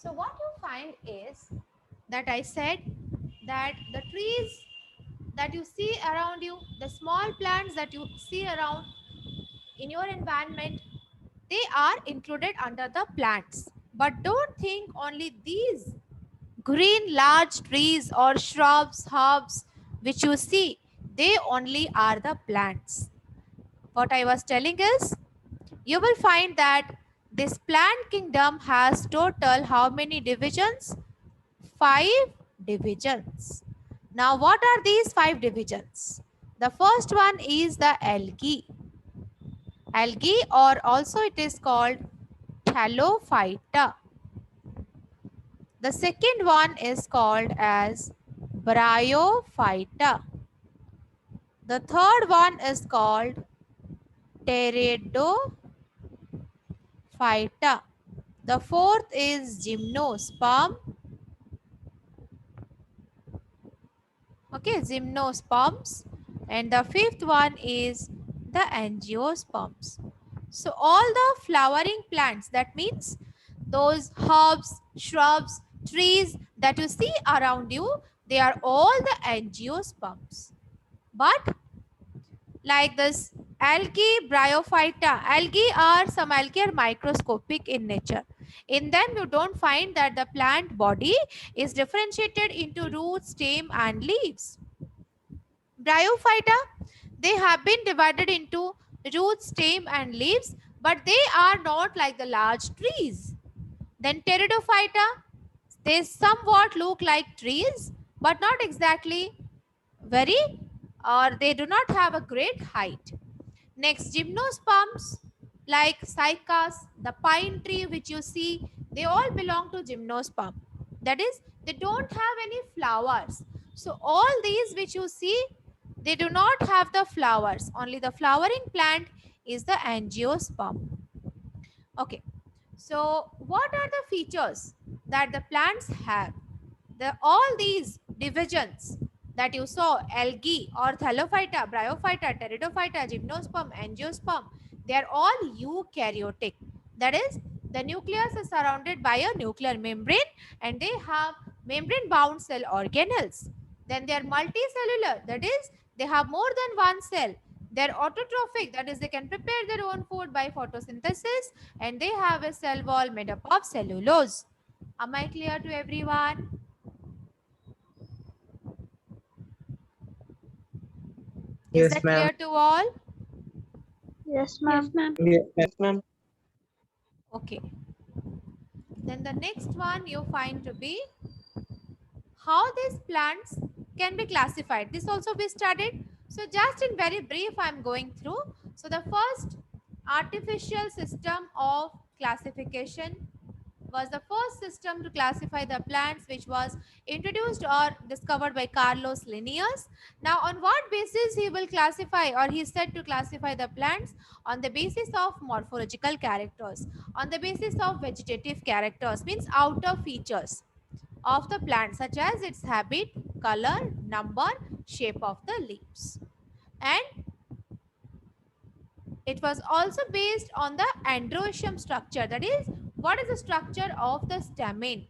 So what you find is that I said that the trees that you see around you, the small plants that you see around in your environment, they are included under the plants. But don't think only these green large trees or shrubs, herbs which you see, they only are the plants. What I was telling is, you will find that this plant kingdom has total how many divisions? 5 divisions. Now, what are these 5 divisions? The first one is the algae. Algae, or also it is called Thallophyta. The second one is called as Bryophyta. The third one is called Pteridophyta. The fourth is Gymnosperm. Okay, Gymnosperms. And the fifth one is the Angiosperms. So all the flowering plants, that means those herbs, shrubs, trees that you see around you, they are all the angiosperms. But like this algae, bryophyta, some algae are microscopic in nature. In them you don't find that the plant body is differentiated into roots, stem and leaves. Bryophyta, they have been divided into roots, stem and leaves, but they are not like the large trees. Then pteridophyta, they somewhat look like trees, but not exactly very, or they do not have a great height. Next, gymnosperms like cycas, the pine tree which you see, they all belong to gymnosperm. That is, they don't have any flowers. So all these which you see, they do not have the flowers. Only the flowering plant is the angiosperm. Okay. So what are the features that the plants have? All these divisions that you saw, algae or thallophyta, bryophyta, pteridophyta, gymnosperm, angiosperm, they are all eukaryotic. That is, the nucleus is surrounded by a nuclear membrane and they have membrane bound cell organelles. Then they are multicellular, that is, they have more than one cell. They are autotrophic, that is, they can prepare their own food by photosynthesis, and they have a cell wall made up of cellulose. Am I clear to everyone? Is Yes, that ma'am. clear to all? Yes, Yes, ma'am. ma'am. Yes, ma'am. Okay. Then the next one you find to be how these plants can be classified. This also we studied. So just in very brief I am going through. So the first artificial system of classification was the first system to classify the plants, which was introduced or discovered by Carlos Linnaeus. Now on what basis he will classify, or he is said to classify the plants? On the basis of morphological characters, on the basis of vegetative characters, means outer features of the plant, such as its habit, color, number, shape of the leaves. And it was also based on the androecium structure, that is, what is the structure of the stamen.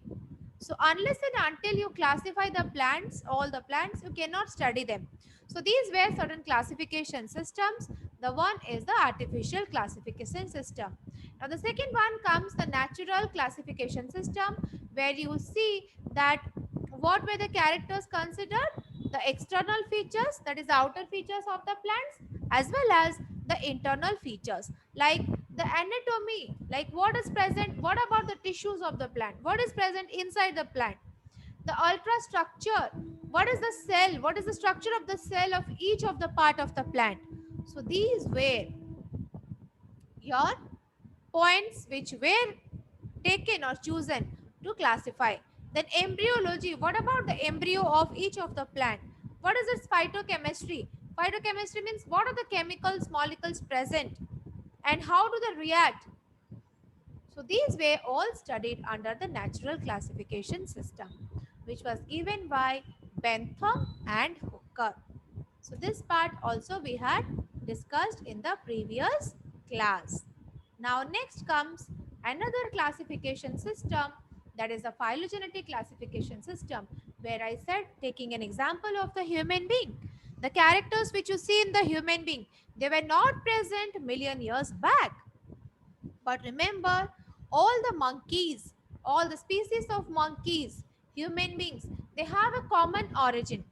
So unless and until you classify the plants, all the plants, you cannot study them. So these were certain classification systems. The one is the artificial classification system. Now the second one comes the natural classification system, where you see that what were the characters considered? The external features, that is the outer features of the plants, as well as the internal features like the anatomy, like what is present, what about the tissues of the plant, what is present inside the plant, the ultrastructure, what is the cell, what is the structure of the cell of each of the part of the plant. So these were your points which were taken or chosen to classify. Then embryology, what about the embryo of each of the plant, what is its phytochemistry? Phytochemistry means what are the chemicals, molecules present and how do they react. So these were all studied under the natural classification system, which was given by Bentham and Hooker. So this part also we had discussed in the previous class. Now next comes another classification system, That is the phylogenetic classification system, where I said, taking an example of the human being. The characters which you see in the human being, they were not present million years back. But remember, all the monkeys, all the species of monkeys, human beings, they have a common origin.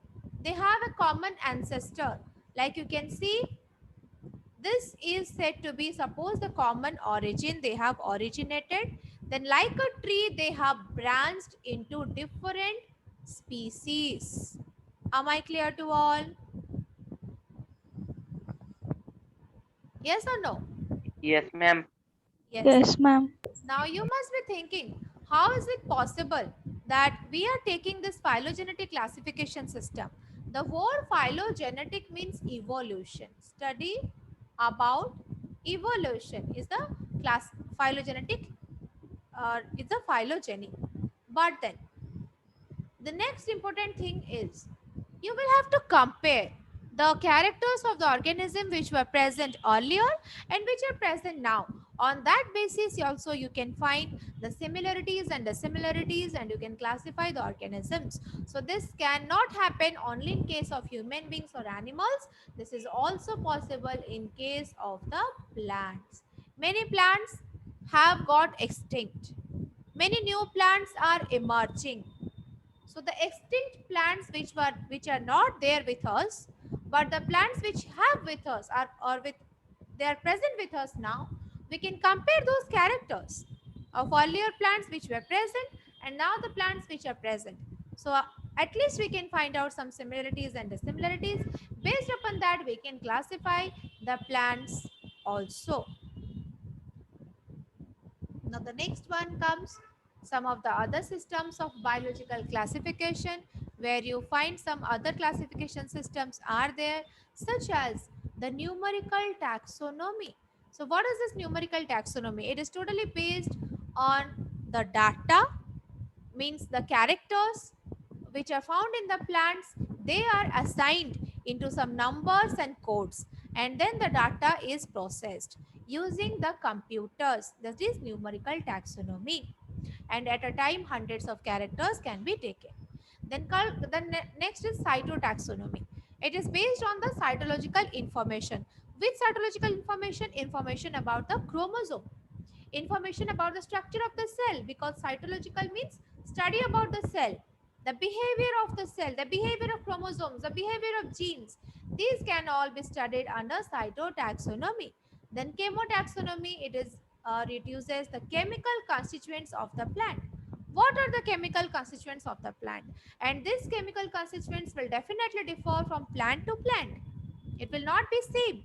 They have a common ancestor. Like you can see, this is said to be, suppose, the common origin they have originated. Then, like a tree, they have branched into different species. Am I clear to all? Yes or no? Yes, ma'am. Yes. Yes, ma'am. Now you must be thinking, how is it possible that we are taking this phylogenetic classification system? The word phylogenetic means evolution. Study about evolution is the class phylogenetic, is the phylogeny. But then the next important thing is, you will have to compare the characters of the organism which were present earlier and which are present now. On that basis also you can find the similarities and dissimilarities, and you can classify the organisms. So this cannot happen only in case of human beings or animals. This is also possible in case of the plants. Many plants have got extinct. Many new plants are emerging. So the extinct plants which are not there with us, but the plants which have with us are, or with, they are present with us now, we can compare those characters of earlier plants which were present and now the plants which are present. So at least we can find out some similarities and dissimilarities. Based upon that, we can classify the plants also. Now the next one comes some of the other systems of biological classification, where you find some other classification systems are there, such as the numerical taxonomy. So what is this numerical taxonomy? It is totally based on the data, means the characters which are found in the plants, they are assigned into some numbers and codes, and then the data is processed using the computers. That is numerical taxonomy, and at a time hundreds of characters can be taken. Then next is cytotaxonomy. It is based on the cytological information. Which cytological information? Information about the chromosome, information about the structure of the cell, because cytological means study about the cell, the behavior of the cell, the behavior of chromosomes, the behavior of genes. These can all be studied under cytotaxonomy. Then chemotaxonomy, it uses the chemical constituents of the plant. What are the chemical constituents of the plant? And these chemical constituents will definitely differ from plant to plant. It will not be same.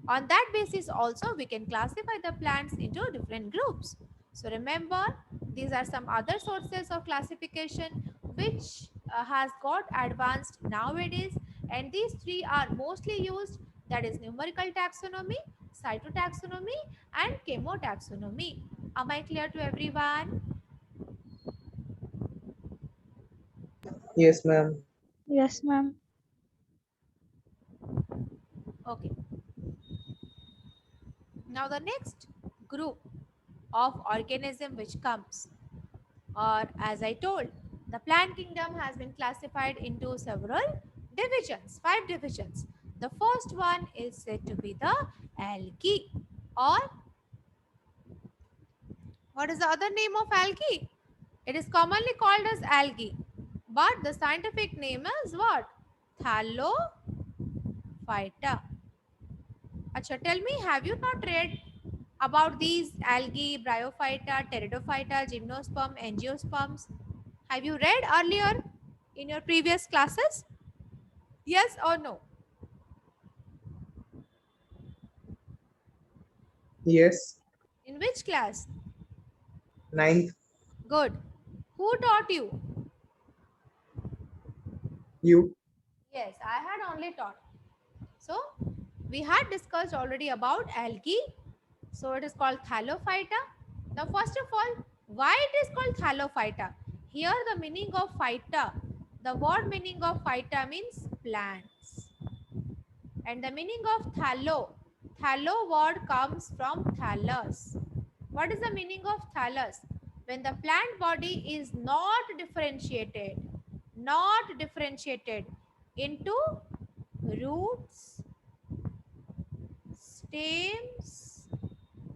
On that basis also we can classify the plants into different groups. So remember, these are some other sources of classification which has got advanced nowadays, and these three are mostly used, that is numerical taxonomy, cytotaxonomy and chemotaxonomy. Am I clear to everyone? Yes, ma'am. Yes, ma'am. Okay. Now the next group of organism which comes, or as I told, the plant kingdom has been classified into several divisions, 5 divisions. The first one is said to be the algae, or what is the other name of algae? It is commonly called as algae, but the scientific name is what? Thallophyta. Acha, tell me, have you not read about these algae, bryophyta, pteridophyta, gymnosperm, angiosperms? Have you read earlier in your previous classes? Yes or no? Yes. In which class? Ninth. Good. Who taught you? You. Yes, I had only taught. So, we had discussed already about algae. So, it is called Thallophyta. Now, first of all, why it is called Thallophyta? Here, the meaning of phyta, the word meaning of phyta means plants. And the meaning of thallo word comes from thallus. What is the meaning of thallus? when the plant body is not differentiated into roots, stems,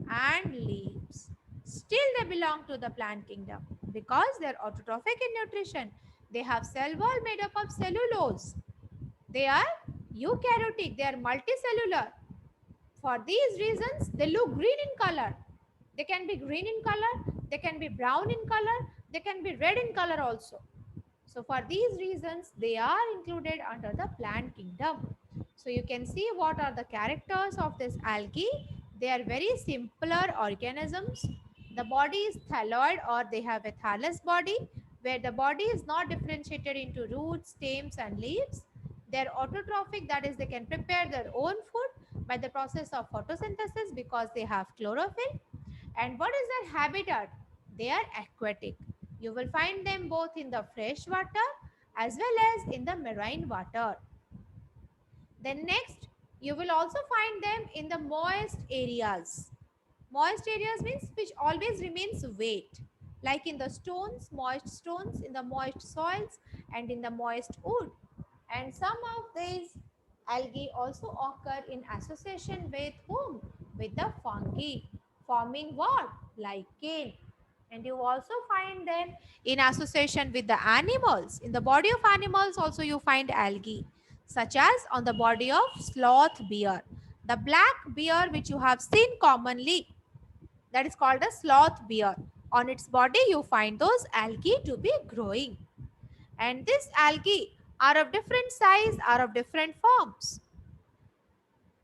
and leaves. Still, they belong to the plant kingdom because they are autotrophic in nutrition. They have cell wall made up of cellulose. They are eukaryotic, they are multicellular. For these reasons, they look green in color. They can be green in color, they can be brown in color, they can be red in color also. So for these reasons, they are included under the plant kingdom. So you can see what are the characters of this algae. They are very simpler organisms. The body is thalloid, or they have a thallus body, where the body is not differentiated into roots, stems, and leaves. They are autotrophic, that is, they can prepare their own food by the process of photosynthesis because they have chlorophyll. And what is their habitat? They are aquatic. You will find them both in the fresh water as well as in the marine water. Then next, you will also find them in the moist areas. Moist areas means which always remains wet, like in the moist stones, in the moist soils, and in the moist wood. And some of these algae also occur in association with whom? With the fungi, forming what? Lichen. And you also find them in association with the animals. In the body of animals also you find algae, such as on the body of sloth bear. The black bear which you have seen commonly, that is called a sloth bear. On its body you find those algae to be growing. And these algae are of different size, are of different forms.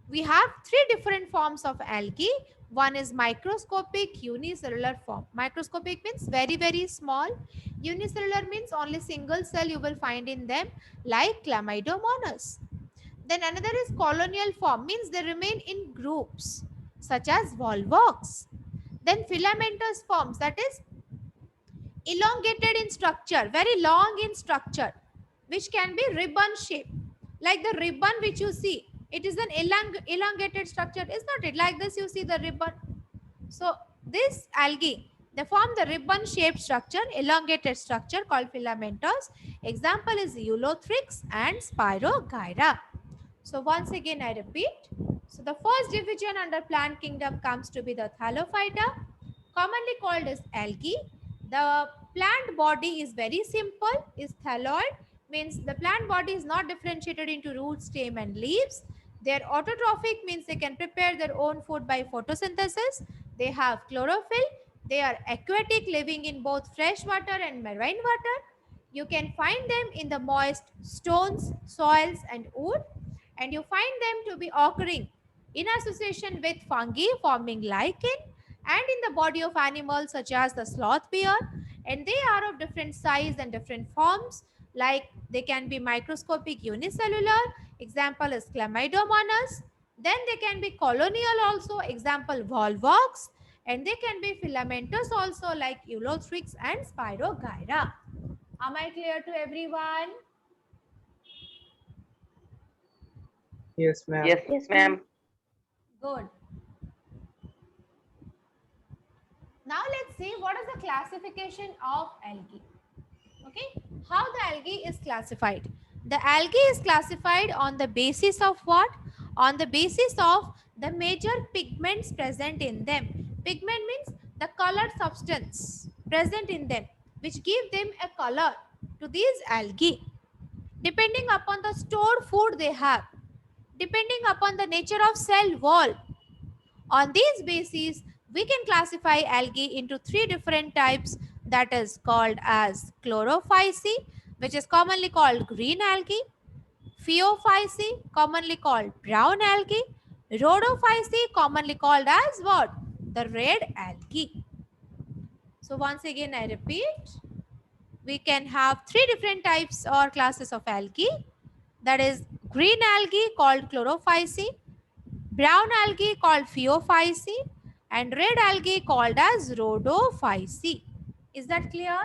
We have three different forms of algae. One is microscopic unicellular form. Microscopic means very, very small. Unicellular means only single cell you will find in them, like Chlamydomonas. Then another is colonial form, means they remain in groups, such as volvox. Then filamentous forms, that is elongated in structure, very long in structure, which can be ribbon shape, like the ribbon which you see. It is an elongated structure, is not it? Like this, you see the ribbon. So this algae, they form the ribbon shaped structure, elongated structure called filamentous. Example is Eulothrix and Spirogyra. So once again I repeat. So the first division under plant kingdom comes to be the Thallophyta, commonly called as algae. The plant body is very simple, is thalloid, means the plant body is not differentiated into root, stem, and leaves. They are autotrophic, means they can prepare their own food by photosynthesis. They have chlorophyll. They are aquatic, living in both fresh water and marine water. You can find them in the moist stones, soils, and wood, and you find them to be occurring in association with fungi forming lichen, and in the body of animals such as the sloth bear, and they are of different size and different forms, like they can be microscopic unicellular, example is Chlamydomonas. Then they can be colonial also, example volvox, and they can be filamentous also, like Eulothrix and Spirogyra. Am I clear to everyone? Yes, ma'am. Yes, Yes, ma'am. ma'am. Good. Now let's see what is the classification of algae. Okay, how the algae is classified. The algae is classified on the basis of what? On the basis of the major pigments present in them. Pigment means the colored substance present in them, which give them a color to these algae, depending upon the stored food they have, depending upon the nature of cell wall. On these bases, we can classify algae into three different types, that is called as chlorophyceae, which is commonly called green algae, phaeophyceae, commonly called brown algae, rhodophyceae, commonly called as what? The red algae. So once again I repeat, we can have three different types or classes of algae, that is green algae called chlorophyceae, brown algae called phaeophyceae, and red algae called as rhodophyceae. Is that clear?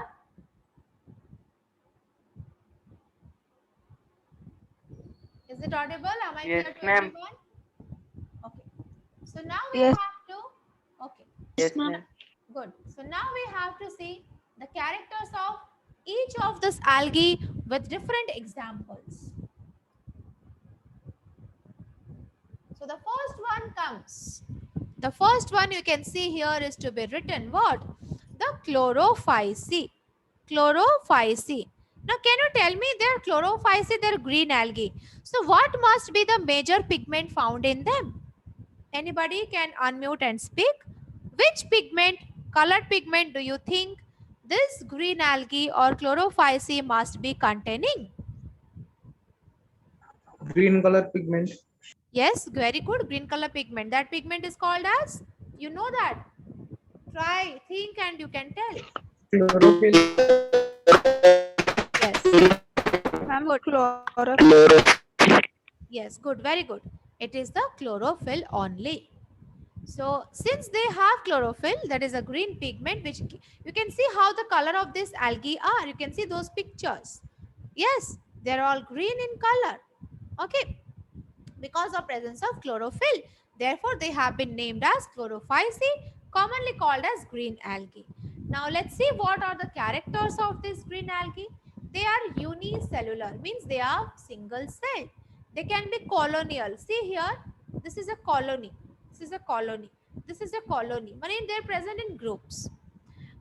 Is it audible? Am I Yes, clear to ma'am. everyone? Okay. So now we Yes. have to, okay. Yes, Yes, ma'am. ma'am. Good. So now we have to see the characters of each of this algae with different examples. So the first one comes. The first one you can see here is to be written what? The chlorophyce. Chlorophyce. Now can you tell me they're chlorophyce, they're green algae. So what must be the major pigment found in them? Anybody can unmute and speak. Which pigment, colored pigment do you think this green algae or chlorophyce must be containing? Green color pigment. Yes, very good. Green color pigment. That pigment is called as, you know that. Try, think, and you can tell. Chlorophyll. Yes, Ma'am, good. chlorophyll. Yes, good. Very good. It is the chlorophyll only. So, since they have chlorophyll, that is a green pigment, which you can see how the color of this algae are. You can see those pictures. Yes, they're all green in color. Okay, because of presence of chlorophyll. Therefore, they have been named as chlorophyce, commonly called as green algae. Now, let's see what are the characters of this green algae. They are unicellular, means they are single cell. They can be colonial. See here, this is a colony. This is a colony. This is a colony. Meaning they are present in groups.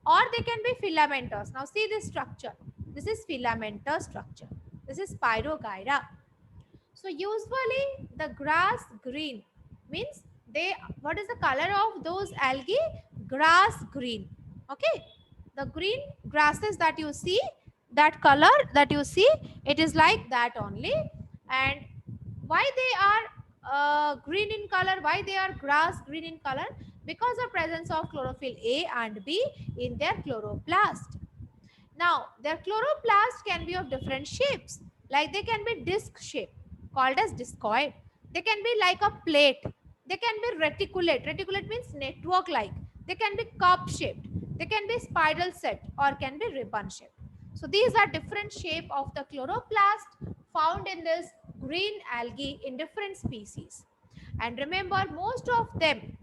Or they can be filamentous. Now see this structure. This is filamentous structure. This is Spirogyra. So usually the grass green means they, what is the color of those algae? Grass green. Okay. The green grasses that you see, that color that you see, it is like that only. And why they are green in color? Why they are grass green in color? Because of presence of chlorophyll A and B in their chloroplast. Now, their chloroplast can be of different shapes. Like they can be disc shape called as discoid. They can be like a plate. They can be reticulate. Reticulate means network like. They can be cup shaped. They can be spiral set or can be ribbon shaped. So these are different shape of the chloroplast found in this green algae in different species. And remember, most of them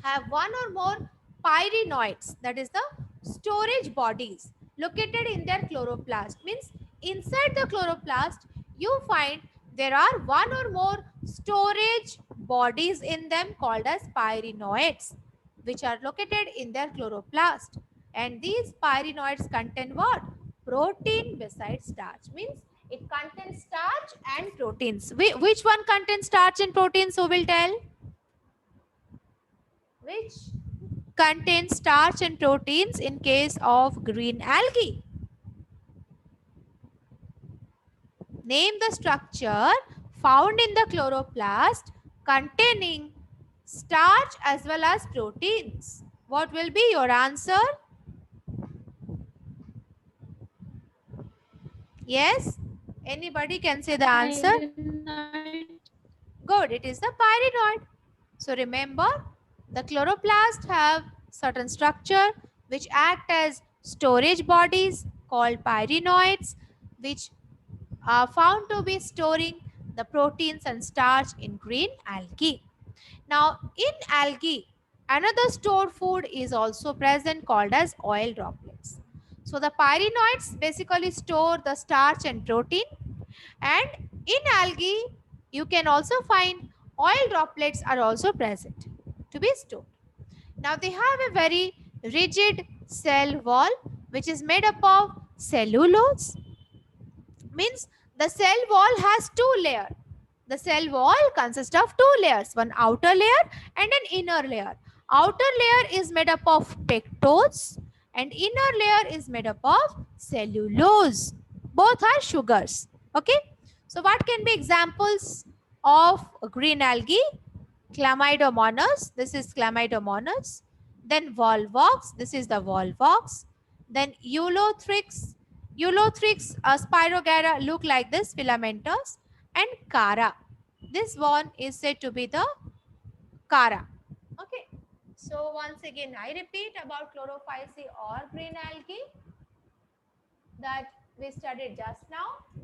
have one or more pyrenoids, that is the storage bodies located in their chloroplast. Means inside the chloroplast you find there are one or more storage bodies in them called as pyrenoids, which are located in their chloroplast. And these pyrenoids contain what? Protein besides starch. Means it contains starch and proteins. Which one contains starch and proteins? Who will tell? Which contains starch and proteins in case of green algae? Name the structure found in the chloroplast containing starch as well as proteins. What will be your answer? Yes? Anybody can say the answer? Good, it is the pyrenoid. So remember, the chloroplast have certain structure which act as storage bodies called pyrenoids, which are found to be storing the proteins and starch in green algae. Now, in algae, another stored food is also present called as oil droplets. So the pyrenoids basically store the starch and protein, and in algae you can also find oil droplets are also present to be stored. Now they have a very rigid cell wall which is made up of cellulose. Means the cell wall has two layers. The cell wall consists of two layers, one outer layer and an inner layer. Outer layer is made up of pectose and inner layer is made up of cellulose. Both are sugars. Okay. So what can be examples of green algae? Chlamydomonas. This is Chlamydomonas. Then Volvox. This is the Volvox. Then Eulothrix. Eulothrix Spirogyra look like this, filamentous. And Cara. This one is said to be the Cara. Okay. So once again, I repeat about chlorophyce or green algae that we studied just now.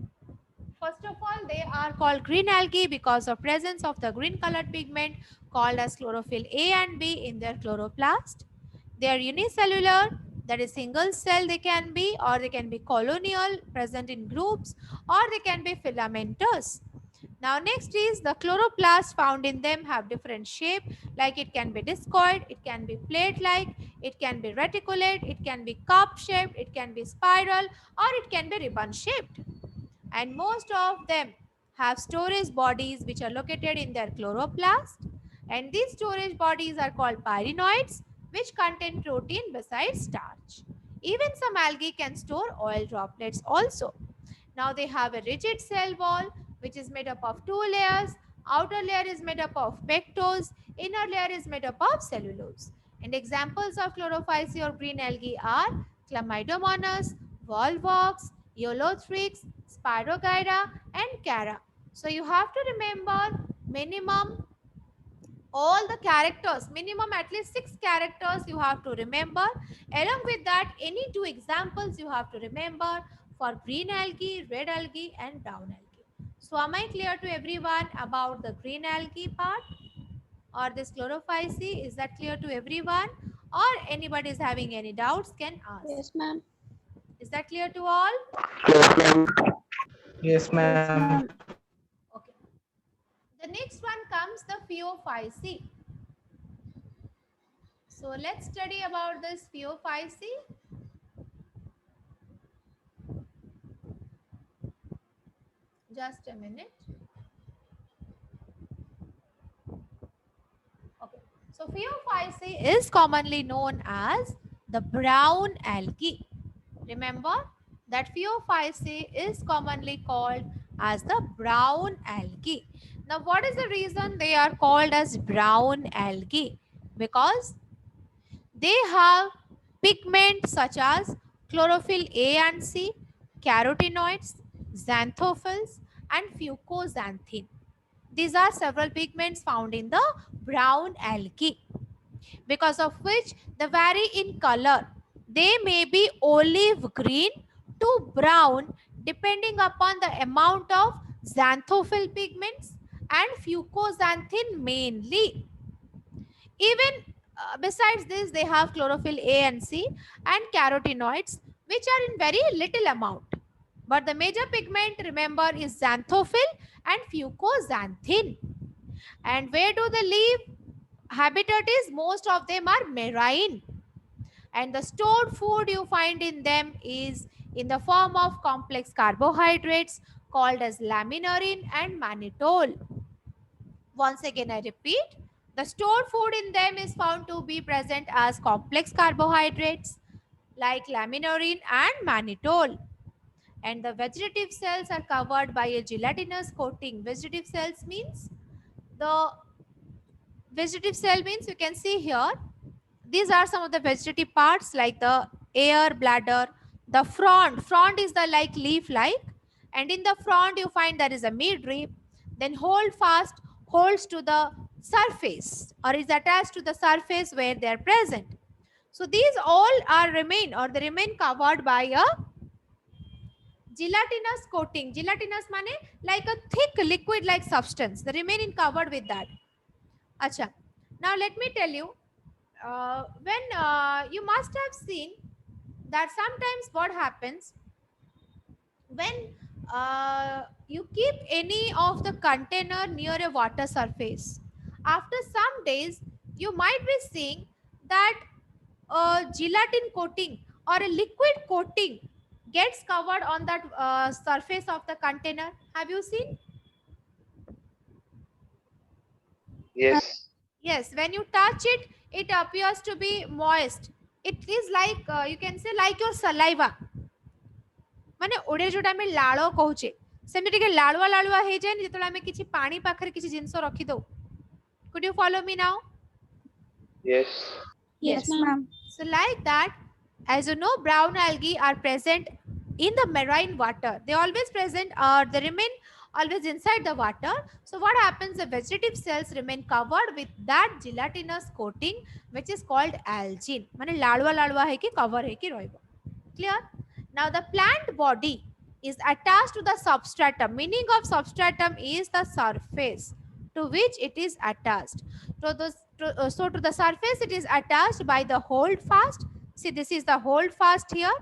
First of all, they are called green algae because of presence of the green colored pigment called as chlorophyll A and B in their chloroplast. They are unicellular, that is single cell they can be, or they can be colonial, present in groups, or they can be filamentous. Now next is the chloroplasts found in them have different shape, like it can be discoid, it can be plate-like, it can be reticulate, it can be cup-shaped, it can be spiral, or it can be ribbon-shaped. And most of them have storage bodies which are located in their chloroplast, and these storage bodies are called pyrenoids, which contain protein besides starch. Even some algae can store oil droplets also. Now they have a rigid cell wall which is made up of two layers. Outer layer is made up of pectose, inner layer is made up of cellulose. And examples of chlorophyce or green algae are Chlamydomonas, Volvox, Eulothrix, Spirogyra, and Cara. So you have to remember minimum all the characters, minimum at least 6 characters you have to remember. Along with that, any 2 examples you have to remember for green algae, red algae, and brown algae. So am I clear to everyone about the green algae part or this chlorophyce? Is that clear to everyone? Or anybody is having any doubts can ask. Yes, ma'am. Is that clear to all? Yes, Yes, ma'am. ma'am. Okay. The next one comes the Phaeophyce. So let's study about this Phaeophyce. Just a minute. Okay. So Phaeophyce is commonly known as the brown algae. Remember that Phaeophyce is commonly called as the brown algae. Now what is the reason they are called as brown algae? Because they have pigments such as chlorophyll A and C, carotenoids, xanthophylls, and fucoxanthin. These are several pigments found in the brown algae, because of which they vary in color. They may be olive green to brown depending upon the amount of xanthophyll pigments and fucoxanthin mainly. Even besides this, they have chlorophyll A and C and carotenoids, which are in very little amount. But the major pigment, remember, is xanthophylls and fucoxanthin. And where do they live? Habitat is most of them are marine. And the stored food you find in them is in the form of complex carbohydrates called as laminarin and mannitol. Once again, I repeat, the stored food in them is found to be present as complex carbohydrates like laminarin and mannitol. And the vegetative cells are covered by a gelatinous coating. Vegetative cells means the vegetative cell means you can see here. These are some of the vegetative parts like the air bladder, the frond. Frond is the like leaf like, and in the frond you find there is a midrib. Then hold fast holds to the surface or is attached to the surface where they are present. So these all are remain or they remain covered by a gelatinous coating. Gelatinous mane like a thick liquid like substance. They remain in covered with that. Acha. Now let me tell you, when you must have seen that sometimes what happens when you keep any of the container near a water surface, after some days you might be seeing that a gelatin coating or a liquid coating gets covered on that surface of the container. Have you seen? Yes. Yes, when you touch it, it appears to be moist. It is like you can say like your saliva. ମାନେ ଓଡ଼ିଆ ଯୋଉଟା ଆମେ ଲାଳ କହୁଛେ ସେମିତି ଟିକେ ଲାଳୁଆ ଲାଳୁଆ ହେଇଯାଏନି ଯେତେବେଳେ ଆମେ କିଛି ପାଣି ପାଖରେ କିଛି ଜିନିଷ ରଖିଦଉ. Could you follow me now? Yes. Yes, ma'am. So like that, as you know, brown algae are present in the marine water. They always present or they remain always inside the water. So what happens? The vegetative cells remain covered with that gelatinous coating, which is called algin. माने लालवा लालवा है कि cover है कि रोइबो. Clear? Now the plant body is attached to the substratum. Meaning of substratum is the surface to which it is attached. So So to the surface it is attached by the hold fast. See, this is the hold fast here.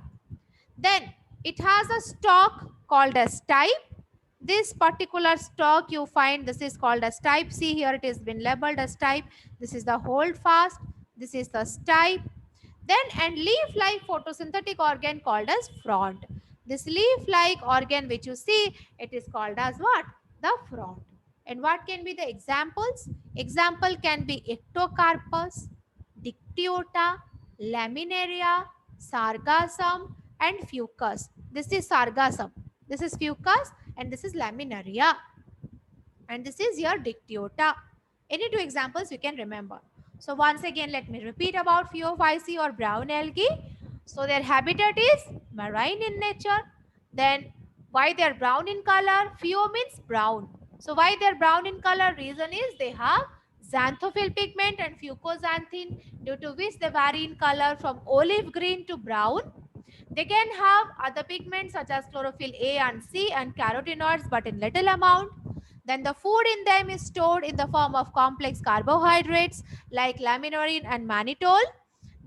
Then it has a stalk called as stipe. This particular stalk you find, this is called as stipe. See here, it has been labeled as stipe. This is the hold fast. This is the stipe. Then and leaf-like photosynthetic organ called as frond. This leaf-like organ which you see, it is called as what? The frond. And what can be the examples? Example can be ectocarpus, dictyota, laminaria, sargassum, and fucus. This is sargassum. This is fucus, and this is laminaria. And this is your dictyota. Any two examples you can remember. So once again, let me repeat about Phaeophyceae or brown algae. So their habitat is marine in nature. Then why they are brown in color? Pheo means brown. So why they are brown in color? Reason is they have xanthophyll pigment and fucoxanthin, due to which they vary in color from olive green to brown. They can have other pigments such as chlorophyll A and C and carotenoids, but in little amount. Then the food in them is stored in the form of complex carbohydrates like laminorin and mannitol.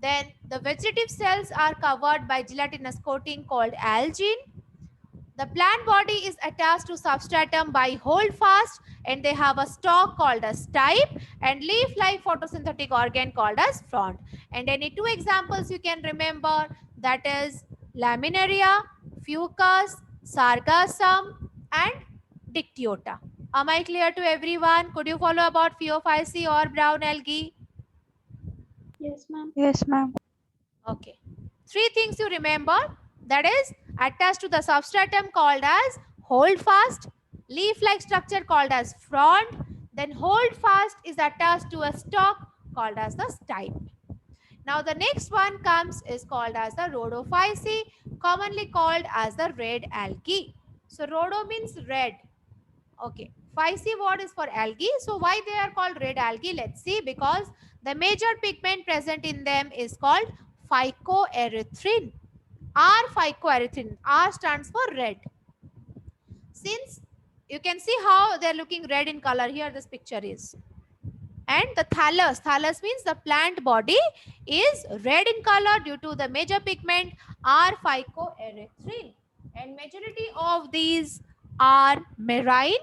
Then the vegetative cells are covered by gelatinous coating called algin. The plant body is attached to substratum by holdfast, and they have a stalk called as stipe and leaf-like photosynthetic organ called as frond. And any two examples you can remember, that is laminaria, fucus, sargassum, and dictyota. Am I clear to everyone? Could you follow about Phaeophyceae or brown algae? Yes, ma'am. Yes, ma'am. Okay. Three things you remember, that is attached to the substratum called as holdfast, leaf-like structure called as frond, then holdfast is attached to a stalk called as the stipe. Now the next one comes is called as the rhodophyceae, commonly called as the red algae. So rhodo means red. Okay. Phyceae word is for algae. So why they are called red algae? Let's see. Because the major pigment present in them is called phycoerythrin. R phycoerythrin. R stands for red. Since you can see how they are looking red in color, here this picture is. And the thallus. Thallus means the plant body is red in color due to the major pigment R phycoerythrin. And majority of these are marine,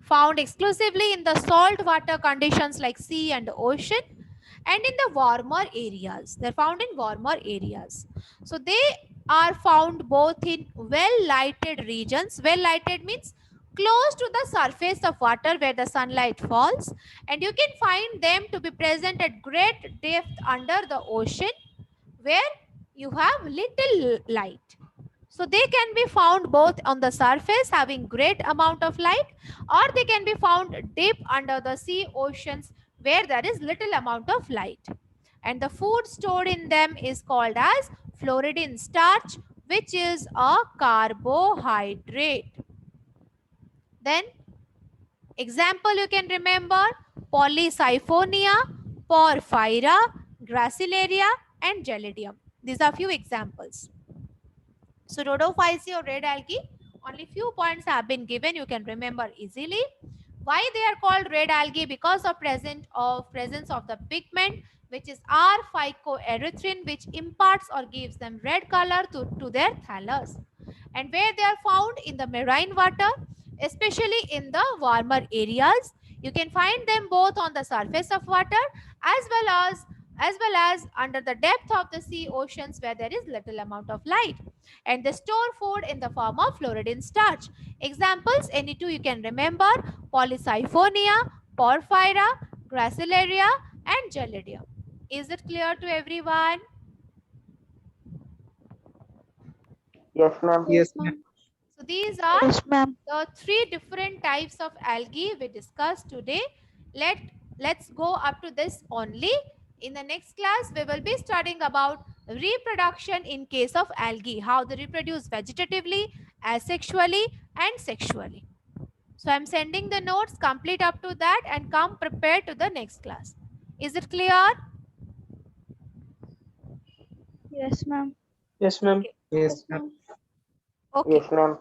found exclusively in the salt water conditions like sea and ocean, and in the warmer areas. They're found in warmer areas. So they are found both in well-lighted regions. Well-lighted means close to the surface of water where the sunlight falls, and you can find them to be present at great depth under the ocean where you have little light. So they can be found both on the surface having great amount of light, or they can be found deep under the sea oceans where there is little amount of light. And the food stored in them is called as floridin starch, which is a carbohydrate. Then example you can remember, Polysiphonia, Porphyra, Gracilaria, and Gelidium. These are few examples. So rhodophyceae or red algae, only few points have been given, you can remember easily. Why they are called red algae? Because of presence of the pigment which is R phycoerythrin, which imparts or gives them red color to their thallus. And where they are found in the marine water, especially in the warmer areas. You can find them both on the surface of water as well as under the depth of the sea oceans where there is little amount of light. And they store food in the form of floridin starch. Examples, any two you can remember, Polysiphonia, Porphyra, Gracilaria, and Gelidium. Is it clear to everyone? Yes, ma'am. Yes, ma'am. So these are Yes, ma'am. the three different types of algae we discussed today. Let's go up to this only. In the next class, we will be studying about reproduction in case of algae, how they reproduce vegetatively, asexually, and sexually. So I'm sending the notes, complete up to that, and come prepared to the next class. Is it clear? Yes, ma'am. Yes, ma'am. Yes, ma'am. Okay. Yes, ma'am.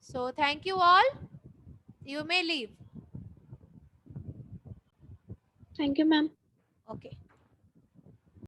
So thank you all. You may leave. Thank you, ma'am. Okay.